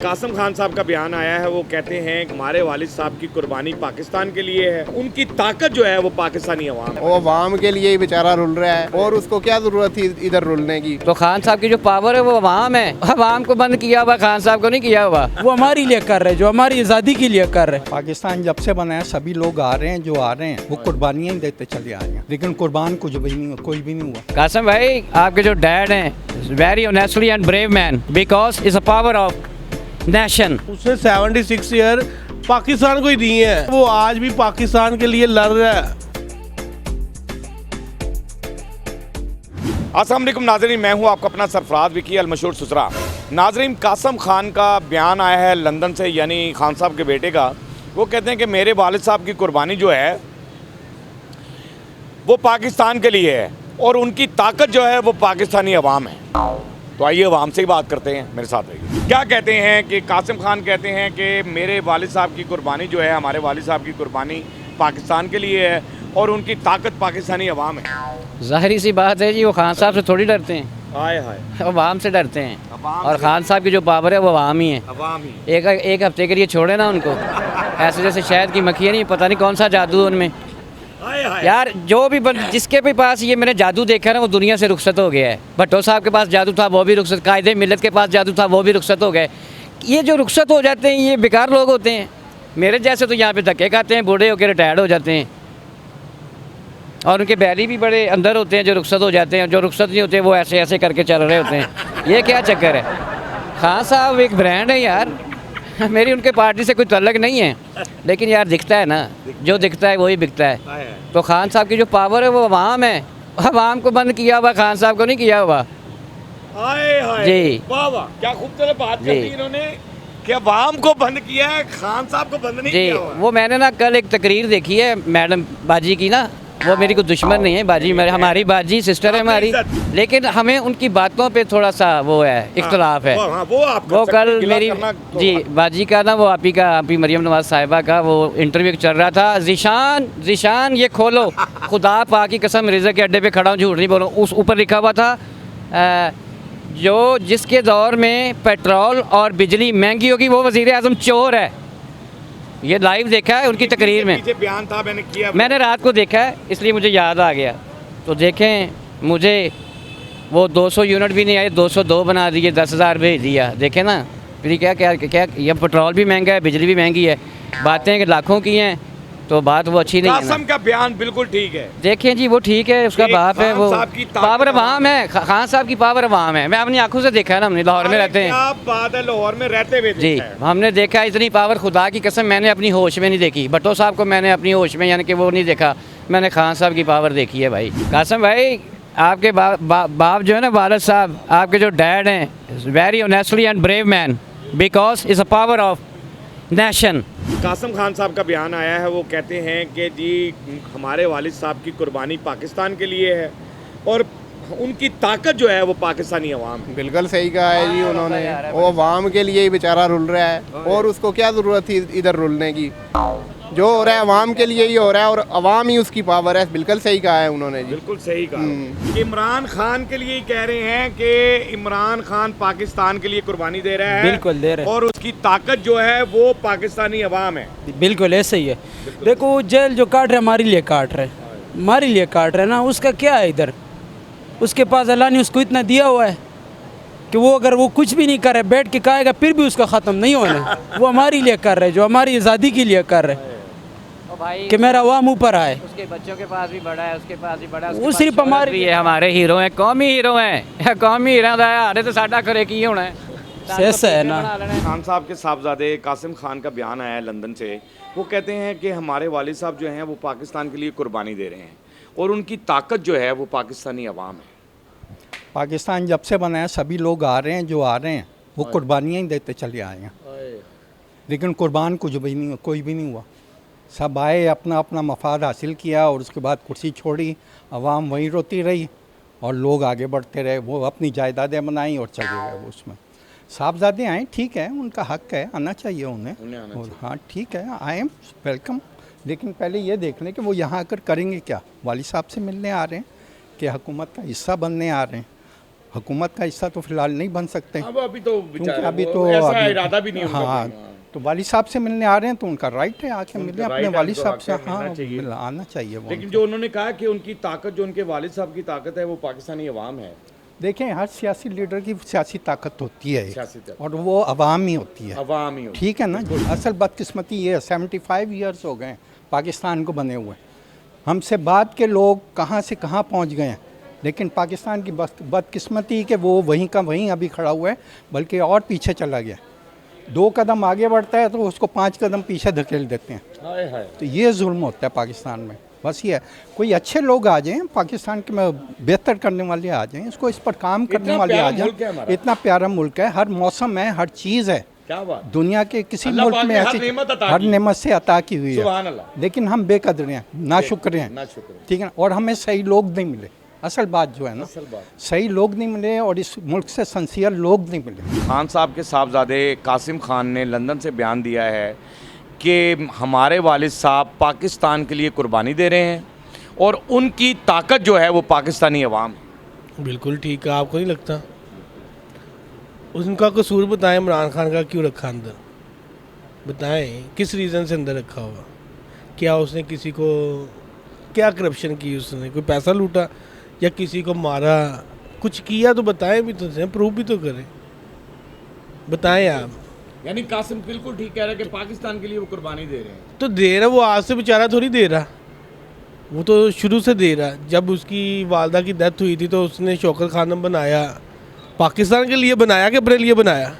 कासिम खान साहब का बयान आया है। वो कहते हैं हमारे वालिद साहब की कुर्बानी पाकिस्तान के लिए है, उनकी ताकत जो है वो पाकिस्तानी अवाम है। वो अवाम के लिए ही बेचारा रुल रहा है और उसको क्या जरूरत थी इधर रुलने की। तो खान साहब की जो पावर है वो अवाम है, अवाम को बंद किया हुआ, खान साहब को नहीं किया हुआ। वो हमारे लिए कर रहे, जो हमारी आज़ादी के लिए कर रहे। पाकिस्तान जब से बना है सभी लोग आ रहे हैं, जो आ रहे हैं वो कुर्बानियाँ ही देते चले आ रहे हैं, लेकिन कुर्बान कुछ भी नहीं, कोई भी नहीं हुआ। कासिम भाई, आपके जो डैड हैं, very honestly and brave man, because is a power of nation. उसने 76 ईयर पाकिस्तान को ही दिए हैं, वो आज भी पाकिस्तान के लिए लड़ रहा है। अस्सलाम वालेकुम नाज़रीन, मैं हूं आपका अपना सरफराज विकी अल मशहूर सुसरा। नाज़रीन, कासिम खान का बयान आया है लंदन से, यानी खान साहब के बेटे का। वो कहते हैं कि मेरे वालिद साहब की कुर्बानी जो है वो पाकिस्तान के लिए है और उनकी ताकत जो है वो पाकिस्तानी अवाम है। तो आइए अवाम से ही बात करते हैं, मेरे साथ रहिए। क्या कहते हैं कि कासिम खान कहते हैं कि मेरे वालिद साहब की कुर्बानी जो है, हमारे वालिद साहब की कुर्बानी पाकिस्तान के लिए है और उनकी ताकत पाकिस्तानी अवाम है। जाहिर सी बात है जी, वो खान साहब से थोड़ी डरते हैं, हाय हाय, अवाम से डरते हैं। और खान साहब की जो पावर है वो अवाम ही है। अवाम ही। एक हफ्ते के लिए छोड़े ना उनको, ऐसे जैसे शहद की मक्खी है, नहीं पता नहीं कौन सा जादू उनमें। हाय हाय। यार जो भी जिसके भी पास ये मैंने जादू देखा ना, वो दुनिया से रुखसत हो गया है। भट्टो साहब के पास जादू था, वो भी रुखसत। कायदे मिल्लत के पास जादू था, वो भी रुखसत हो गए। ये जो रुखसत हो जाते हैं ये बेकार लोग होते हैं। मेरे जैसे तो यहाँ पे धक्के खाते हैं, बूढ़े होकर रिटायर्ड हो जाते हैं। और उनके बैरी भी बड़े अंदर होते हैं जो रुखसत हो जाते हैं। जो रुखसत नहीं होते वो ऐसे ऐसे करके चल रहे होते हैं। ये क्या चक्कर है? खान साहब एक ब्रांड है यार। मेरी उनके पार्टी से कोई तल्लक नहीं है, लेकिन यार दिखता है ना, जो दिखता है वही बिकता है। तो खान साहब की जो पावर है वो अवाम है, अवाम को बंद किया हुआ, खान साहब को नहीं किया हुआ। हाय हाय जी। वाह वाह, क्या खूबसूरत बात कर दी इन्होंने कि अवाम को बंद किया है, खान साहब को बंद नहीं जी, किया हुआ। वो मैंने ना कल एक तकरीर देखी है मैडम बाजी की ना। वो मेरी कोई दुश्मन नहीं है, बाजी हमारी बाजी सिस्टर है हमारी, लेकिन हमें उनकी बातों पे थोड़ा सा वो है, इख्तलाफ है। वो कल मेरी जी बाजी का ना, वो आपी मरियम नवाज साहिबा का वो इंटरव्यू चल रहा था। ज़ीशान ये खोलो, खुदा पाक की कसम, रिज़ा के अड्डे पे खड़ा हूँ, झूठ नहीं बोलूँ। उस ऊपर लिखा हुआ था जो जिसके दौर में पेट्रोल और बिजली महंगी होगी वो वज़ीर आज़म चोर है। ये लाइव देखा है उनकी तकरीर में, पीछे बयान था, मैंने रात को देखा है, इसलिए मुझे याद आ गया। तो देखें, मुझे वो 200 यूनिट भी नहीं आए, 202 बना दिए, 10,000 भेज दिया। देखें ना, फिर क्या क्या क्या ये पेट्रोल भी महंगा है, बिजली भी महंगी है। बातें कि लाखों की हैं, तो बात वो अच्छी नहीं है ना। कासिम का बयान बिल्कुल ठीक है। देखें जी, वो ठीक है, उसका बाप है, वो साहब की पावर अवाम है। खान साहब की पावर अवाम है। मैं अपनी आंखों से देखा है ना, हमने लाहौर में रहते हैं। क्या बात है, लाहौर में रहते हुए जी, देखा है। हमने देखा इतनी पावर, खुदा की कसम मैंने अपनी होश में नहीं देखी। भट्टो साहब को मैंने अपनी होश में, यानी कि वो नहीं देखा, मैंने खान साहब की पावर देखी है भाई। कासिम भाई, आपके बाप जो है ना, वालिद साहब, आपके जो डैड हैं, very honestly and brave man, because is a power of nation. Kasim Khan साहब का बयान आया है। वो कहते हैं कि जी हमारे वालिद साहब की कुर्बानी पाकिस्तान के लिए है और उनकी ताकत जो है वो पाकिस्तानी अवाम है। बिल्कुल सही कहा है जी उन्होंने। वो अवाम के लिए ही बेचारा रुल रहा है और उसको क्या जरूरत थी इधर रुलने की। जो हो रहा है अवाम के लिए ही हो रहा है और अवाम ही उसकी पावर है। बिल्कुल सही कहा है उन्होंने जी। बिल्कुल सही कहा। इमरान खान के लिए कह रहे हैं कि इमरान खान पाकिस्तान के लिए कुर्बानी दे रहा है। बिल्कुल दे रहे हैं। और उसकी ताकत जो है वो पाकिस्तानी अवाम है। बिल्कुल ऐसे ही है। देखो, जेल जो काट रहे हमारे लिए काट रहे, हमारे लिए काट रहे ना। उसका क्या है इधर? उसके पास अल्लाह ने उसको इतना दिया हुआ है कि वो अगर वो कुछ भी नहीं करे, बैठ के खाएगा, फिर भी उसका ख़त्म नहीं होना। वो हमारे लिए कर रहे, जो हमारी आज़ादी के लिए कर रहे, कि मेरा अवाम ऊपर आए। उसके बच्चों के पास भी बड़ा है, उसके पास भी बड़ा है। वो सिर्फ हमारे भी है, हमारे हीरो हैं, कौमी हीरो हैं। कौमी हीरो दा हारे तो साडा करे की होना है। ऐसा है ना। खान साहब के साहबजादे कासिम खान का बयान आया है लंदन से। वो कहते हैं कि हमारे वालिद साहब जो हैं वो पाकिस्तान के लिए कुर्बानी दे रहे हैं और उनकी ताकत जो है वो पाकिस्तानी अवाम है। पाकिस्तान जब से बना है सभी लोग आ रहे हैं, जो आ रहे हैं वो कुर्बानियाँ ही देते चले आए हैं, लेकिन कुर्बान कुछ भी नहीं, कोई भी नहीं हुआ। सब आए, अपना अपना मफाद हासिल किया और उसके बाद कुर्सी छोड़ी, अवाम वहीं रोती रही और लोग आगे बढ़ते रहे। वो अपनी जायदादें बनाई और चले गए। वो उसमें साहबजादे आए, ठीक है, उनका हक है, आना चाहिए उन्हें। और हाँ ठीक है, आए, वेलकम, लेकिन पहले ये देख लें कि वो यहाँ आकर करेंगे क्या। वालिद साहब से मिलने आ रहे हैं कि हुकूमत का हिस्सा बनने आ रहे हैं। हुकूमत का हिस्सा तो फिलहाल नहीं बन सकते, अब अभी तो क्योंकि अभी तो ऐसा इरादा भी नहीं उनका हाँ, कोई। तो वालिद साहब से मिलने आ रहे हैं तो उनका राइट है, आके मिले right अपने है, वालिद उनको साहब से। आके मिलना हाँ, चाहिए। आना चाहिए वो। लेकिन जो उन्होंने कहा कि उनकी ताकत, जो उनके वालिद साहब की ताकत है, वो पाकिस्तानी अवाम है। देखें, हर सियासी लीडर की सियासी ताकत होती है सियासी ताकत। और वो अवाम ही होती है, अवाम ही होती ठीक है ना। असल बदकिस्मती ये है, 75 ईयर्स हो गए पाकिस्तान को बने हुए, हमसे बाद के लोग कहाँ से कहाँ पहुँच गए हैं, लेकिन पाकिस्तान की बदकिस्मती कि वो वहीं का वहीं अभी खड़ा हुआ है, बल्कि और पीछे चला गया। 2 कदम आगे बढ़ता है तो उसको 5 कदम पीछे धकेल देते हैं। हाय हाय। तो ये जुल्म होता है पाकिस्तान में। बस ये है, कोई अच्छे लोग आ जाएं पाकिस्तान के में, बेहतर करने वाले आ जाएं, इसको इस पर काम करने वाले आ प्यारा मुल्क है जाएं। हमारा। इतना प्यारा मुल्क है, हर मौसम है, हर चीज़ है, क्या बात। दुनिया के किसी अल्लाह मुल्क पाक में ने हर ऐसी नेमत अता हर की। नेमत से अता की हुई सुभान है, अल्लाह। लेकिन हम बेकदर हैं, नाशुक्र हैं, नाशुक्र हैं। ठीक है ना। और हमें सही लोग नहीं मिले, असल बात जो है ना, असल बात। सही लोग नहीं मिले और इस मुल्क से सिंसियर लोग नहीं मिले। खान साहब के साहबजादे कासिम खान ने लंदन से बयान दिया है कि हमारे वालिद साहब पाकिस्तान के लिए कुर्बानी दे रहे हैं और उनकी ताकत जो है वो पाकिस्तानी अवाम है। बिल्कुल ठीक है, आपको नहीं लगता? उनका कसूर बताएं, इमरान खान का क्यों रखा अंदर, बताएं किस रीज़न से अंदर रखा हुआ? क्या उसने किसी को, क्या करप्शन की उसने, कोई पैसा लूटा या किसी को मारा, कुछ किया तो बताएं भी तो, प्रूफ भी तो करें, बताएं आप। यानी कासिम बिल्कुल ठीक कह रहा है कि पाकिस्तान के लिए वो कुर्बानी दे रहे हैं। तो दे रहा, वो आज से बेचारा थोड़ी दे रहा, वो तो शुरू से दे रहा। जब उसकी वालदा की डेथ हुई थी तो उसने शौकत खानम बनाया, पाकिस्तान के लिए बनाया कि अपने लिए बनाया?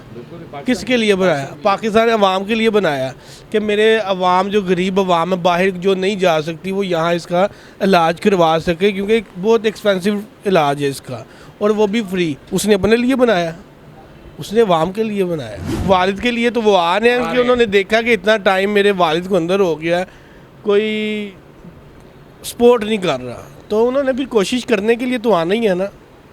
किसके लिए बनाया? पाकिस्तान अवाम के लिए बनाया कि मेरे अवाम, जो गरीब अवाम है बाहर जो नहीं जा सकती, वो यहाँ इसका इलाज करवा सके, क्योंकि बहुत एक्सपेंसिव इलाज है इसका, और वो भी फ्री। उसने अपने लिए बनाया, उसने अवाम के लिए बनाया। वालिद के लिए तो वो आ रहे हैं कि उन्होंने देखा कि इतना टाइम मेरे वालिद को अंदर हो गया, कोई सपोर्ट नहीं कर रहा, तो उन्होंने भी कोशिश करने के लिए तो आना ही है ना।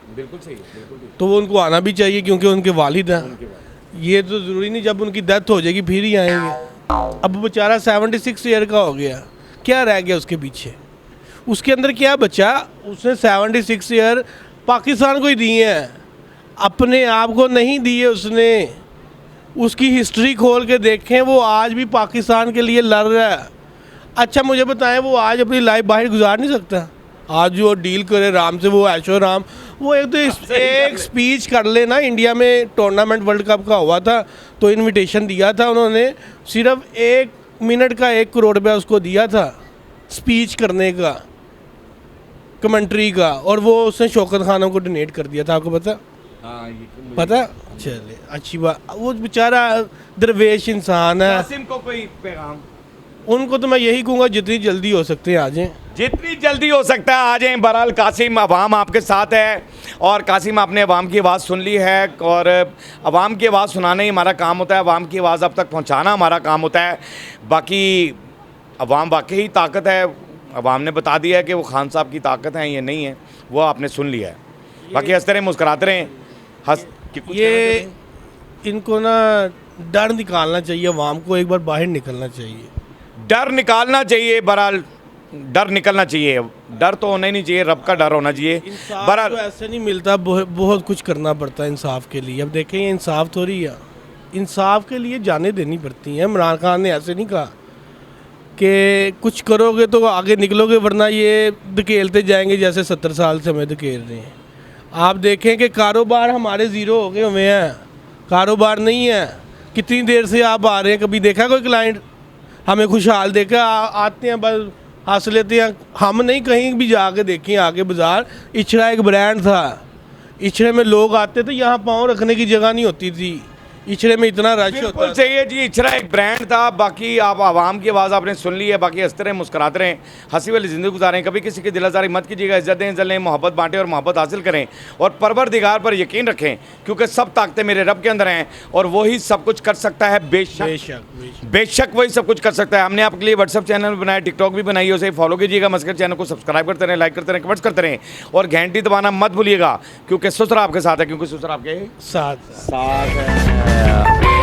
बिल्कुल सही है, बिल्कुल ठीक। तो वो उनको आना भी चाहिए क्योंकि उनके वालिद हैं। ये तो ज़रूरी नहीं जब उनकी डेथ हो जाएगी फिर ही आएंगे। अब बेचारा 76 ईयर का हो गया, क्या रह गया उसके पीछे? उसके अंदर क्या बचा? उसने 76 ईयर पाकिस्तान को ही दिए हैं, अपने आप को नहीं दिए उसने। उसकी हिस्ट्री खोल के देखें, वो आज भी पाकिस्तान के लिए लड़ रहा है। अच्छा मुझे बताएं, वो आज अपनी लाइफ बाहर गुजार नहीं सकता? आज जो डील करे राम से, वो ऐशो राम, वो एक स्पीच कर ले ना। इंडिया में टूर्नामेंट वर्ल्ड कप का हुआ था तो इनविटेशन दिया था उन्होंने, सिर्फ 1 मिनट का 1 करोड़ रुपया उसको दिया था स्पीच करने का, कमेंट्री का, और वो उसने शौकत खानों को डोनेट कर दिया था। आपको पता? हाँ, पता? चले अच्छी बात। वो बेचारा दरवेश इंसान है। कासिम को कोई पैगाम? उनको तो मैं यही कहूँगा जितनी जल्दी हो सकते हैं आ जाएं, जितनी जल्दी हो सकता है आ जाएं। बहरहाल कासिम, अवाम आपके साथ है और कासिम आपने अवाम की आवाज़ सुन ली है और अवाम की आवाज़ सुनाना ही हमारा काम होता है, अवाम की आवाज़ अब तक पहुंचाना हमारा काम होता है। बाकी अवाम वाकई ही ताकत है, अवाम ने बता दिया है कि वो खान साहब की ताकत है, ये नहीं है, वो आपने सुन लिया है। बाकी हंसते रहें, मुस्कुराते रहें, हंस कि कुछ ये इनको ना डर निकालना चाहिए, अवाम को एक बार बाहर निकलना चाहिए, डर निकालना चाहिए। बहरहाल डर निकलना चाहिए, डर तो होना ही नहीं चाहिए, रब का डर होना चाहिए। इंसाफ बहरहाल तो ऐसे नहीं मिलता, बहुत कुछ करना पड़ता है इंसाफ के लिए। अब देखें ये इंसाफ थोड़ी है, इंसाफ के लिए जाने देनी पड़ती हैं। इमरान खान ने ऐसे नहीं कहा कि कुछ करोगे तो आगे निकलोगे, वरना ये धकेलते जाएंगे जैसे 70 साल से हमें धकेल रहे हैं। आप देखें कि कारोबार हमारे ज़ीरो हो गए हुए हैं, कारोबार नहीं है। कितनी देर से आप आ रहे हैं, कभी देखा कोई क्लाइंट हमें खुशहाल देखा? आते हैं बस हंस लेते हैं। हम नहीं, कहीं भी जाके देखें आगे बाज़ार, इचड़ा एक ब्रांड था, इचड़े में लोग आते थे, यहाँ पाँव रखने की जगह नहीं होती थी, इचड़े में इतना रश होता बिल्कुल सही है जी, इचरा एक ब्रांड था। बाकी आप आवाम की आवाज़ आपने सुन ली है। बाकी हंसते रहें, मुस्कुराते रहें, हंसी वाली ज़िंदगी गुजारें, कभी किसी की दिलाजारी मत कीजिएगा, इज्जत दें, इज्जत लें, मोहब्बत बांटें और मोहब्बत हासिल करें और परवरदिगार पर यकीन रखें, क्योंकि सब ताकतें मेरे रब के अंदर हैं और वही सब कुछ कर सकता है। बेशक वही सब कुछ कर सकता है। हमने आपके लिए व्हाट्सअप चैनल बनाया, टिकटॉक भी बनाई है, उसे फॉलो कीजिएगा। मस्कर चैनल को सब्सक्राइब करते रहें, लाइक करते रहें, कमेंट्स करते रहें और घंटी दबाना मत भूलिएगा, क्योंकि सुसरा आपके साथ है, क्योंकि सुसरा आपके साथ साथ है।